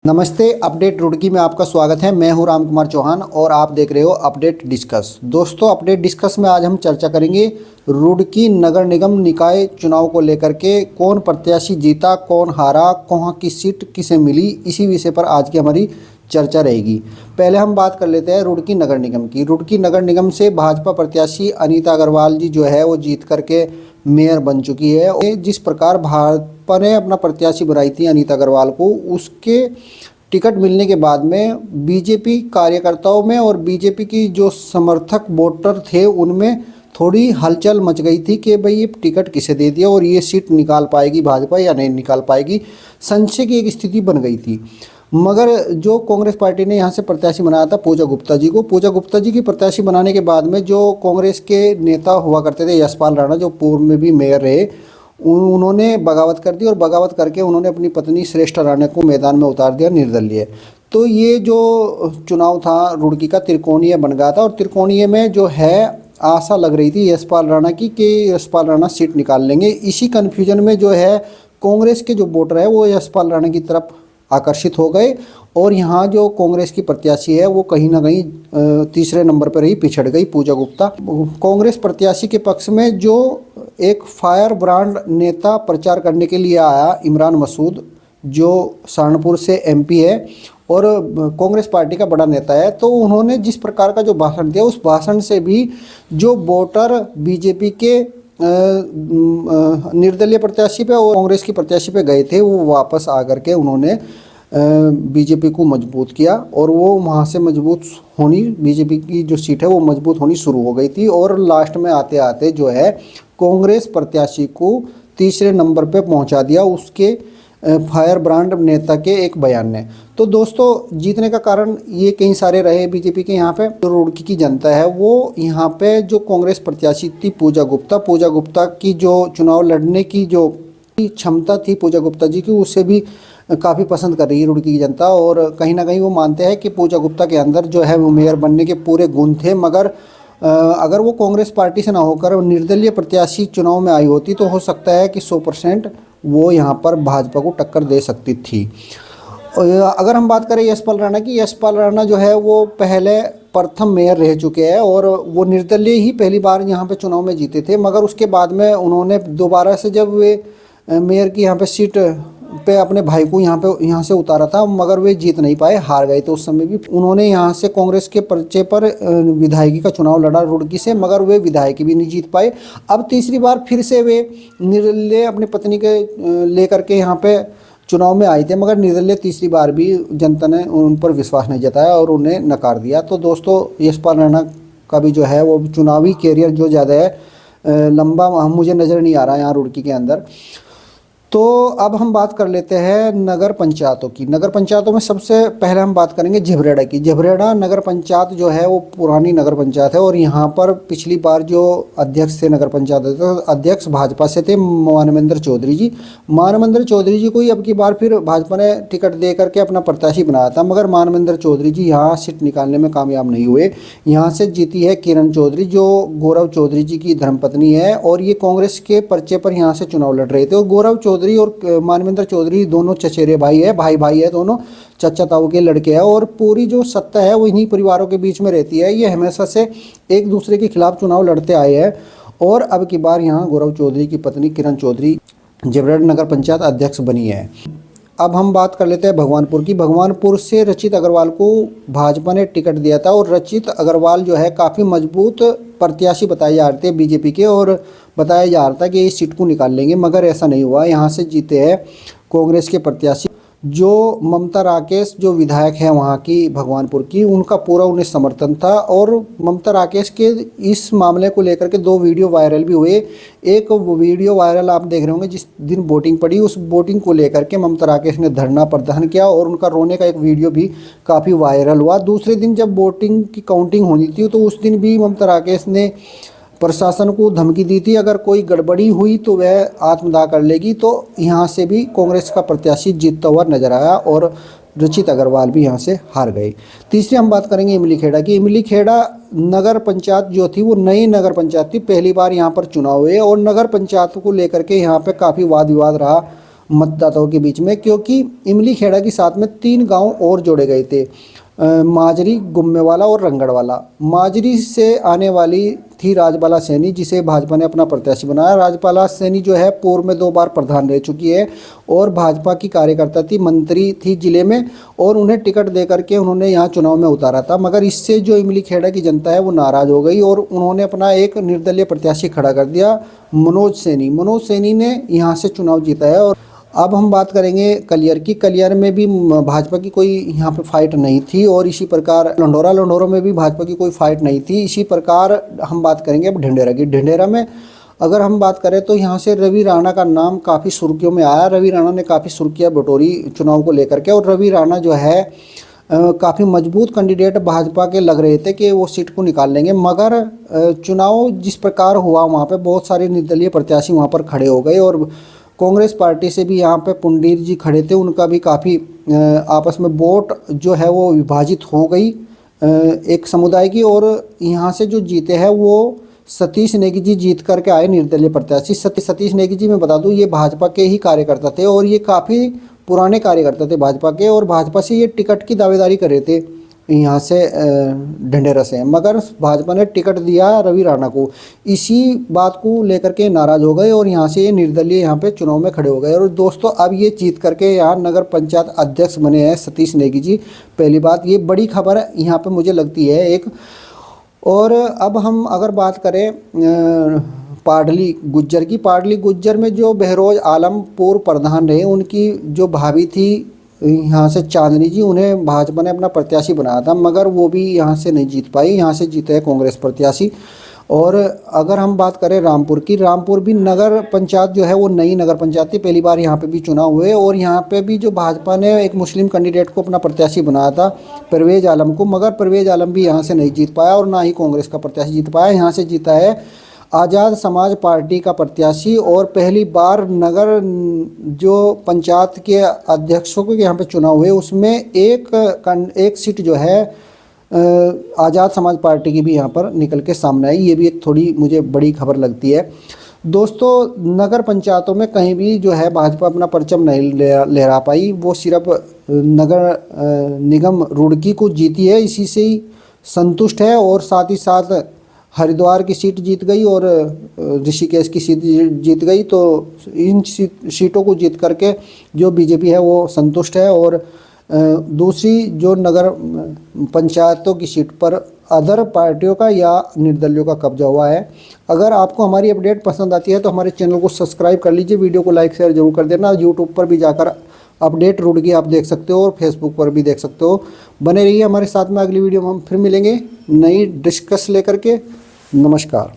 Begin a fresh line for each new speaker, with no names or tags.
नमस्ते। अपडेट रुड़की में आपका स्वागत है। मैं हूं राम कुमार चौहान और आप देख रहे हो अपडेट डिस्कस। दोस्तों, अपडेट डिस्कस में आज हम चर्चा करेंगे रुड़की नगर निगम निकाय चुनाव को लेकर के। कौन प्रत्याशी जीता, कौन हारा, कहाँ की सीट किसे मिली, इसी विषय पर आज की हमारी चर्चा रहेगी। पहले हम बात कर लेते हैं रुड़की नगर निगम की। रुड़की नगर निगम से भाजपा प्रत्याशी अनीता अग्रवाल जी जो है वो जीत करके मेयर बन चुकी है। जिस प्रकार भाजपा ने अपना प्रत्याशी बनाई थी अनीता अग्रवाल को, उसके टिकट मिलने के बाद में बीजेपी कार्यकर्ताओं में और बीजेपी की जो समर्थक वोटर थे उनमें थोड़ी हलचल मच गई थी कि भाई ये टिकट किसे दे दिया और ये सीट निकाल पाएगी भाजपा या नहीं निकाल पाएगी। संशय की एक स्थिति बन गई थी। मगर जो कांग्रेस पार्टी ने यहाँ से प्रत्याशी बनाया था पूजा गुप्ता जी को, पूजा गुप्ता जी की प्रत्याशी बनाने के बाद में जो कांग्रेस के नेता हुआ करते थे यशपाल राणा, जो पूर्व में भी मेयर रहे, उन्होंने बगावत कर दी और बगावत करके उन्होंने अपनी पत्नी श्रेष्ठ राणा को मैदान में उतार दिया निर्दलीय। तो ये जो चुनाव था रुड़की का त्रिकोणीय बन गया था और त्रिकोणीय में जो है आशा लग रही थी यशपाल राणा की कि यशपाल राणा सीट निकाल लेंगे। इसी कन्फ्यूजन में जो है कांग्रेस के जो वोटर है वो यशपाल राणा की तरफ आकर्षित हो गए और यहाँ जो कांग्रेस की प्रत्याशी है वो कहीं ना कहीं तीसरे नंबर पर ही पिछड़ गई, पूजा गुप्ता। कांग्रेस प्रत्याशी के पक्ष में जो एक फायर ब्रांड नेता प्रचार करने के लिए आया, इमरान मसूद, जो सहारनपुर से एमपी है और कांग्रेस पार्टी का बड़ा नेता है, तो उन्होंने जिस प्रकार का जो भाषण दिया उस भाषण से भी जो वोटर बीजेपी के निर्दलीय प्रत्याशी पे और कांग्रेस की प्रत्याशी पे गए थे वो वापस आकर के उन्होंने बीजेपी को मजबूत किया और वो वहाँ से मजबूत होनी, बीजेपी की जो सीट है वो मजबूत होनी शुरू हो गई थी और लास्ट में आते आते जो है कांग्रेस प्रत्याशी को तीसरे नंबर पे पहुंचा दिया उसके फायर ब्रांड नेता के एक बयान ने। तो दोस्तों, जीतने का कारण ये कई सारे रहे बीजेपी के। यहाँ पे जो रुड़की की जनता है वो यहाँ पे जो कांग्रेस प्रत्याशी थी पूजा गुप्ता की जो चुनाव लड़ने की जो क्षमता थी पूजा गुप्ता जी की, उससे भी काफ़ी पसंद कर रही है रुड़की की जनता और कहीं ना कहीं वो मानते हैं कि पूजा गुप्ता के अंदर जो है वो मेयर बनने के पूरे गुण थे। मगर अगर वो कांग्रेस पार्टी से ना होकर निर्दलीय प्रत्याशी चुनाव में आई होती तो हो सकता है कि 100% वो यहाँ पर भाजपा को टक्कर दे सकती थी। अगर हम बात करें यशपाल राणा की, यशपाल राणा जो है वो पहले प्रथम मेयर रह चुके हैं और वो निर्दलीय ही पहली बार यहाँ पे चुनाव में जीते थे। मगर उसके बाद में उन्होंने दोबारा से जब वे मेयर की यहाँ पे सीट पे अपने भाई को यहाँ से उतारा था, मगर वे जीत नहीं पाए, हार गए। तो उस समय भी उन्होंने यहाँ से कांग्रेस के पर्चे पर विधायकी का चुनाव लड़ा रुड़की से, मगर वे विधायकी भी नहीं जीत पाए। अब तीसरी बार फिर से वे निर्दलीय अपनी पत्नी के लेकर के यहाँ पे चुनाव में आए थे, मगर निर्दलीय तीसरी बार भी जनता ने उन पर विश्वास नहीं जताया और उन्हें नकार दिया। तो दोस्तों, यशपाल राणा का भी जो है वो चुनावी कैरियर जो ज़्यादा है लंबा मुझे नज़र नहीं आ रहा है यहाँ रुड़की के अंदर। तो अब हम बात कर लेते हैं नगर पंचायतों की। नगर पंचायतों में सबसे पहले हम बात करेंगे झबरेड़ा की। झबरेड़ा नगर पंचायत जो है वो पुरानी नगर पंचायत है और यहाँ पर पिछली बार जो अध्यक्ष थे नगर पंचायत थे, तो अध्यक्ष भाजपा से थे मानवेंद्र चौधरी जी। मानवेंद्र चौधरी जी को ही अब की बार फिर भाजपा ने टिकट दे करके अपना प्रत्याशी बनाया था, मगर मानवेंद्र चौधरी जी यहाँ सीट निकालने में कामयाब नहीं हुए। यहाँ से जीती है किरण चौधरी, जो गौरव चौधरी जी की धर्मपत्नी है और ये कांग्रेस के पर्चे पर यहाँ से चुनाव लड़ रहे थे। और गौरव चौधरी और मानवेंद्र चौधरी दोनों चचेरे भाई है, भाई है, दोनों चाचा ताऊ के लड़के हैं और पूरी जो सत्ता है वो इन्हीं परिवारों के बीच में रहती है। ये हमेशा से एक दूसरे के खिलाफ चुनाव लड़ते आए हैं और अब की बार यहाँ गौरव चौधरी की पत्नी किरण चौधरी झबरेड़ा नगर पंचायत अध्यक्ष बनी है। अब हम बात कर लेते हैं भगवानपुर की। भगवानपुर से रचित अग्रवाल को भाजपा ने टिकट दिया था और रचित अग्रवाल जो है काफ़ी मजबूत प्रत्याशी बताए जा रहे थे बीजेपी के और बताया जा रहा था कि इस सीट को निकाल लेंगे, मगर ऐसा नहीं हुआ। यहाँ से जीते हैं कांग्रेस के प्रत्याशी जो ममता राकेश, जो विधायक है वहाँ की भगवानपुर की, उनका पूरा उन्हें समर्थन था। और ममता राकेश के इस मामले को लेकर के 2 वीडियो वायरल भी हुए। एक वीडियो वायरल आप देख रहे होंगे जिस दिन वोटिंग पड़ी, उस वोटिंग को लेकर के ममता राकेश ने धरना प्रदर्शन किया और उनका रोने का एक वीडियो भी काफ़ी वायरल हुआ। दूसरे दिन जब वोटिंग की काउंटिंग होनी थी तो उस दिन भी ममता राकेश ने प्रशासन को धमकी दी थी अगर कोई गड़बड़ी हुई तो वह आत्मदाह कर लेगी। तो यहाँ से भी कांग्रेस का प्रत्याशी जीतता हुआ नजर आया और रचित अग्रवाल भी यहाँ से हार गई। तीसरी हम बात करेंगे इमली खेड़ा की। इमली खेड़ा नगर पंचायत जो थी वो नई नगर पंचायत थी, पहली बार यहाँ पर चुनाव हुए और नगर पंचायत को लेकर के यहाँ पे काफ़ी वाद विवाद रहा मतदाताओं के बीच में, क्योंकि इमली खेड़ा के साथ में 3 गांव और जोड़े गए थे, माजरी, गुम्मेवाला और रंगड़वाला। माजरी से आने वाली थी राजबाला सैनी, जिसे भाजपा ने अपना प्रत्याशी बनाया। राजबाला सैनी जो है पूर्व में 2 बार प्रधान रह चुकी है और भाजपा की कार्यकर्ता थी, मंत्री थी जिले में, और उन्हें टिकट दे करके उन्होंने यहाँ चुनाव में उतारा था। मगर इससे जो इमली खेड़ा की जनता है वो नाराज़ हो गई और उन्होंने अपना एक निर्दलीय प्रत्याशी खड़ा कर दिया, मनोज सैनी। मनोज सैनी ने यहाँ से चुनाव जीता है। और अब हम बात करेंगे कलियर की। कलियर में भी भाजपा की कोई यहाँ पे फाइट नहीं थी, और इसी प्रकार लंडोरा में भी भाजपा की कोई फाइट नहीं थी। इसी प्रकार हम बात करेंगे अब ढिंढेरा की। ढिंढेरा में अगर हम बात करें तो यहाँ से रवि राणा का नाम काफ़ी सुर्खियों में आया। रवि राणा ने काफ़ी सुर्खियाँ बटोरी चुनाव को लेकर के, और रवि राणा जो है काफ़ी मजबूत कैंडिडेट भाजपा के लग रहे थे कि वो सीट को निकाल लेंगे। मगर चुनाव जिस प्रकार हुआ वहाँ पे बहुत सारे निर्दलीय प्रत्याशी वहाँ पर खड़े हो गए, और कांग्रेस पार्टी से भी यहाँ पे पुंडीर जी खड़े थे, उनका भी काफ़ी आपस में वोट जो है वो विभाजित हो गई एक समुदाय की। और यहाँ से जो जीते हैं वो सतीश नेगी जी जीत करके आए निर्दलीय प्रत्याशी। सतीश नेगी जी मैं बता दूं ये भाजपा के ही कार्यकर्ता थे, और ये काफ़ी पुराने कार्यकर्ता थे भाजपा के, और भाजपा से ये टिकट की दावेदारी कर रहे थे यहाँ से ढिंढेरा से। मगर भाजपा ने टिकट दिया रवि राणा को। इसी बात को लेकर के नाराज़ हो गए और यहाँ से ये निर्दलीय यहाँ पे चुनाव में खड़े हो गए। और दोस्तों अब ये जीत करके यहाँ नगर पंचायत अध्यक्ष बने हैं सतीश नेगी जी। पहली बात ये बड़ी खबर यहाँ पे मुझे लगती है एक। और अब हम अगर बात करें पाडली गुज्जर की। पाडली गुज्जर में जो बहरोज आलम पूर्व प्रधान रहे, उनकी जो भाभी थी यहाँ से चांदनी जी, उन्हें भाजपा ने अपना प्रत्याशी बनाया था, मगर वो भी यहाँ से नहीं जीत पाई। यहाँ से जीते है कांग्रेस प्रत्याशी। और अगर हम बात करें रामपुर की, रामपुर भी नगर पंचायत जो है वो नई नगर पंचायत थी, पहली बार यहाँ पे भी चुनाव हुए, और यहाँ पे भी जो भाजपा ने एक मुस्लिम कैंडिडेट को अपना प्रत्याशी बनाया था परवेज आलम को, मगर परवेज आलम भी यहाँ से नहीं जीत पाया और ना ही कांग्रेस का प्रत्याशी जीत पाया। यहाँ से जीता है आज़ाद समाज पार्टी का प्रत्याशी। और पहली बार नगर जो पंचायत के अध्यक्षों के यहाँ पे चुनाव हुए उसमें एक सीट जो है आज़ाद समाज पार्टी की भी यहाँ पर निकल के सामने आई। ये भी एक थोड़ी मुझे बड़ी खबर लगती है। दोस्तों नगर पंचायतों में कहीं भी जो है भाजपा अपना परचम नहीं लहरा पाई, वो सिर्फ नगर निगम रुड़की को जीती है, इसी से ही संतुष्ट है। और साथ ही साथ हरिद्वार की सीट जीत गई और ऋषिकेश की सीट जीत गई, तो इन सीटों को जीत करके जो बीजेपी है वो संतुष्ट है। और दूसरी जो नगर पंचायतों की सीट पर अदर पार्टियों का या निर्दलियों का कब्जा हुआ है। अगर आपको हमारी अपडेट पसंद आती है तो हमारे चैनल को सब्सक्राइब कर लीजिए, वीडियो को लाइक शेयर जरूर कर देना। यूट्यूब पर भी जाकर अपडेट रुड़की आप देख सकते हो और फेसबुक पर भी देख सकते हो। बने रहिए हमारे साथ में, अगली वीडियो में हम फिर मिलेंगे नई डिस्कस लेकर के। नमस्कार।